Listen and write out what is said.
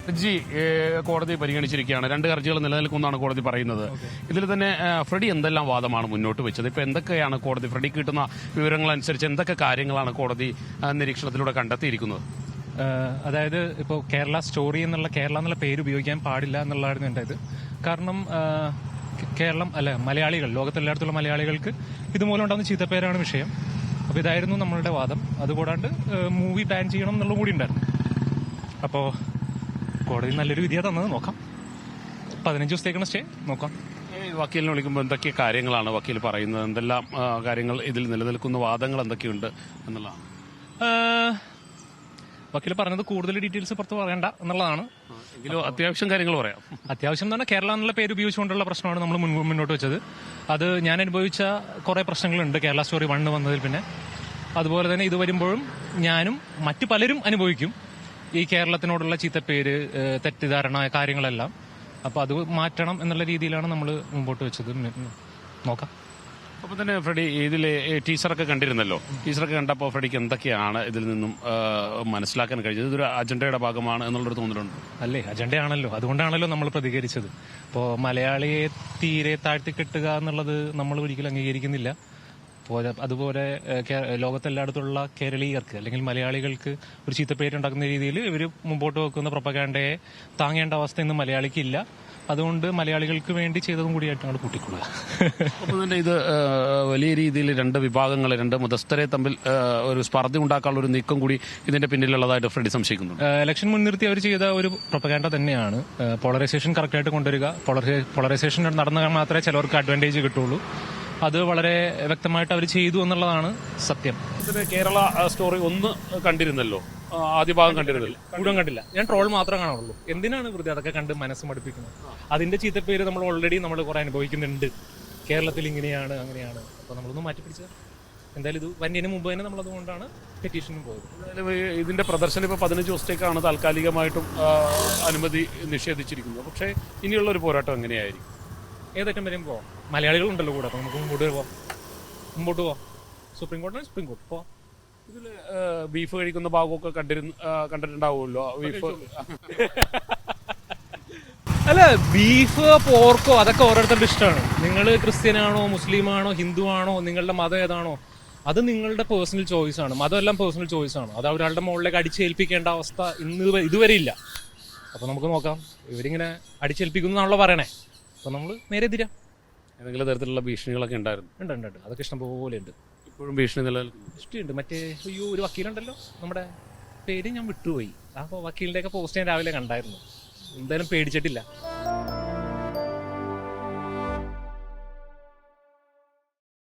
ഹർജി കോടതി പരിഗണിച്ചിരിക്കുകയാണ്. 2 ഹർജികൾ നിലനിൽക്കുമെന്നാണ് കോടതി പറയുന്നത്. ഇതിൽ തന്നെ ഫ്രെഡി എന്തെല്ലാം വാദമാണ് മുന്നോട്ട് വെച്ചത്? ഇപ്പോൾ എന്തൊക്കെയാണ് കോടതി ഫ്രെഡി കിട്ടുന്ന വിവരങ്ങളനുസരിച്ച് എന്തൊക്കെ കാര്യങ്ങളാണ് കോടതി നിരീക്ഷണത്തിലൂടെ കണ്ടെത്തിയിരിക്കുന്നത്? അതായത് ഇപ്പോൾ കേരള എന്നുള്ള പേര് ഉപയോഗിക്കാൻ പാടില്ല എന്നുള്ളതായിരുന്നു എൻ്റെ ഇത്. കാരണം കേരളം അല്ല മലയാളികൾ, ലോകത്തെല്ലായിടത്തുള്ള മലയാളികൾക്ക് ഇതുമൂലം ഉണ്ടാകുന്ന ചീത്തപ്പേരാണ് വിഷയം. അപ്പോൾ ഇതായിരുന്നു നമ്മളുടെ വാദം. അതുകൂടാണ്ട് മൂവി ബാൻ ചെയ്യണം എന്നുള്ള കൂടി ഉണ്ടായിരുന്നു. അപ്പോൾ കോടതി നല്ലൊരു വിധിയാണ് തന്നത്. നോക്കാം. 15 ദിവസത്തേക്കാണ് സ്റ്റേ. നോക്കാം. വക്കീലിനെ വിളിക്കുമ്പോൾ എന്തൊക്കെ കാര്യങ്ങളാണ് വക്കീൽ പറയുന്നത്? എന്തെല്ലാം കാര്യങ്ങൾ ഇതിൽ നിലനിൽക്കുന്ന വാദങ്ങൾ എന്തൊക്കെയുണ്ട് എന്നുള്ളതാണ് വക്കീൽ പറഞ്ഞത്. കൂടുതൽ ഡീറ്റെയിൽസ് പുറത്ത് പറയണ്ട എന്നുള്ളതാണ്. എങ്കിലും അത്യാവശ്യം കാര്യങ്ങൾ പറയാം. അത്യാവശ്യം എന്ന് പറഞ്ഞാൽ കേരള എന്നുള്ള പേര് ഉപയോഗിച്ചുകൊണ്ടുള്ള പ്രശ്നമാണ് നമ്മൾ മുന്നോട്ട് വെച്ചത്. അത് ഞാൻ അനുഭവിച്ച കുറേ പ്രശ്നങ്ങളുണ്ട് കേരള സ്റ്റോറി 1 വന്നതിൽ. പിന്നെ അതുപോലെ തന്നെ ഇത് വരുമ്പോഴും ഞാനും മറ്റു പലരും അനുഭവിക്കും ഈ കേരളത്തിനോടുള്ള ചീത്തപ്പേര്, തെറ്റിദ്ധാരണ കാര്യങ്ങളെല്ലാം. അപ്പോൾ അത് മാറ്റണം എന്നുള്ള രീതിയിലാണ് നമ്മൾ മുമ്പോട്ട് വെച്ചത്. നോക്കാം. അപ്പോൾ തന്നെ ഫ്രെഡി ഇതിലെ ടീച്ചറൊക്കെ കണ്ടിരുന്നല്ലോ. ടീച്ചറൊക്കെ കണ്ടപ്പോൾ ഫ്രെഡിക്ക് എന്തൊക്കെയാണ് ഇതിൽ നിന്നും മനസ്സിലാക്കാൻ കഴിഞ്ഞത്? ഇതൊരു അജണ്ടയുടെ ഭാഗമാണ് എന്നുള്ളൊരു തോന്നലുണ്ട്. അല്ലേ? അജണ്ടയാണല്ലോ, അതുകൊണ്ടാണല്ലോ നമ്മൾ പ്രതികരിച്ചത്. ഇപ്പോൾ മലയാളിയെ തീരെ താഴ്ത്തിക്കെട്ടുക എന്നുള്ളത് നമ്മൾ ഒരിക്കലും അംഗീകരിക്കുന്നില്ല. അതുപോലെ ലോകത്തെല്ലായിടത്തുള്ള കേരളീയർക്ക് അല്ലെങ്കിൽ മലയാളികൾക്ക് ഒരു ചീത്തപ്പേരുണ്ടാക്കുന്ന രീതിയിൽ ഇവർ മുമ്പോട്ട് വെക്കുന്ന പ്രൊപ്പഗാൻഡയെ താങ്ങേണ്ട അവസ്ഥ ഇന്ന് മലയാളിക്കില്ല. അതുകൊണ്ട് മലയാളികൾക്ക് വേണ്ടി ചെയ്തതും കൂടിയായിട്ടാണ് കൂട്ടിക്കൊള്ളുക. അപ്പോൾ തന്നെ ഇത് വലിയ രീതിയിൽ 2 വിഭാഗങ്ങൾ, 2 മതസ്ഥരെ തമ്മിൽ ഒരു സ്പർദ്ധ ഉണ്ടാക്കാനുള്ള ഒരു നീക്കം കൂടി ഇതിന്റെ പിന്നിലുള്ളതായിട്ട് ഫ്രെഡി സംശയിക്കുന്നുണ്ട്. ഇലക്ഷൻ മുൻനിർത്തി അവർ ചെയ്ത ഒരു പ്രൊപ്പഗാൻഡ തന്നെയാണ്. പോളറൈസേഷൻ കറക്റ്റായിട്ട് കൊണ്ടുവരിക. പോളറൈസേഷൻ നടന്നാൽ മാത്രമേ ചിലവർക്ക് അഡ്വാൻറ്റേജ് കിട്ടുള്ളൂ. അത് വളരെ വ്യക്തമായിട്ട് അവർ ചെയ്തു എന്നുള്ളതാണ് സത്യം. കേരള സ്റ്റോറി 1 കണ്ടിരുന്നല്ലോ, ആദ്യ ഭാഗം കണ്ടിരുന്നില്ല. മുഴുവൻ കണ്ടില്ല. ഞാൻ ട്രോൾ മാത്രം കാണുള്ളൂ. എന്തിനാണ് വെറുതെ അതൊക്കെ കണ്ട് മനസ്സ് മടുപ്പിക്കുന്നത്? അതിന്റെ ചീത്തപ്പേര് നമ്മൾ ഓൾറെഡി കുറെ അനുഭവിക്കുന്നുണ്ട്. കേരളത്തിൽ ഇങ്ങനെയാണ് അങ്ങനെയാണ്. അപ്പോൾ നമ്മളൊന്ന് മാറ്റിപ്പിടിച്ച എന്തായാലും ഇത് വന്നതിന് മുമ്പ് തന്നെ നമ്മളതുകൊണ്ടാണ് പെറ്റീഷനും പോയത്. ഇതിന്റെ പ്രദർശനം ഇപ്പോൾ 15 ദിവസത്തേക്കാണ് താൽക്കാലികമായിട്ടും അനുമതി നിഷേധിച്ചിരിക്കുന്നത്. പക്ഷേ ഇനിയുള്ള ഒരു പോരാട്ടം എങ്ങനെയായിരിക്കും? ഏതറ്റം വരെയും പോവാം. മലയാളികളുണ്ടല്ലോ കൂടെ. അപ്പോൾ നമുക്ക് മുമ്പോട്ട് പോവാം. സുപ്രീം കോർട്ട് പോവാം. ഇതിൽ ബീഫ് കഴിക്കുന്ന ഭാഗമൊക്കെ കണ്ടിട്ടുണ്ടാവുമല്ലോ. ബീഫ് അല്ല, ബീഫ് പോർക്കോ അതൊക്കെ ഓരോരുത്തരുടെ ഇഷ്ടമാണ്. നിങ്ങൾ ക്രിസ്ത്യനാണോ, മുസ്ലിമാണോ, ഹിന്ദു ആണോ, നിങ്ങളുടെ മതം ഏതാണോ, അത് നിങ്ങളുടെ പേഴ്സണൽ ചോയ്സ് ആണ്. മതമെല്ലാം പേഴ്സണൽ ചോയ്സ് ആണ്. അത് ഒരാളുടെ മുകളിലേക്ക് അടിച്ചേൽപ്പിക്കേണ്ട അവസ്ഥ ഇതുവരെ ഇല്ല. അപ്പോൾ നമുക്ക് നോക്കാം. ഇവരിങ്ങനെ അടിച്ചേൽപ്പിക്കുന്നതാണല്ലോ പറയണേ. അപ്പോൾ നമ്മൾ നേരെ തിരാം. ഏതെങ്കിലും തരത്തിലുള്ള ഭീഷണികളൊക്കെ ഉണ്ടായിരുന്നു? ഉണ്ട്. അതൊക്കെ ഇഷ്ടം പോലെ ഉണ്ട്. ഇപ്പോഴും ഭീഷണി നിലനിൽക്കുന്നു. ഇഷ്ടമുണ്ട്. മറ്റേ ഒരു വക്കീലുണ്ടല്ലോ, നമ്മുടെ പേര് ഞാൻ വിട്ടുപോയി. അപ്പോൾ വക്കീലിൻ്റെയൊക്കെ പോസ്റ്റ് ഞാൻ രാവിലെ കണ്ടായിരുന്നു. എന്തായാലും പേടിച്ചിട്ടില്ല.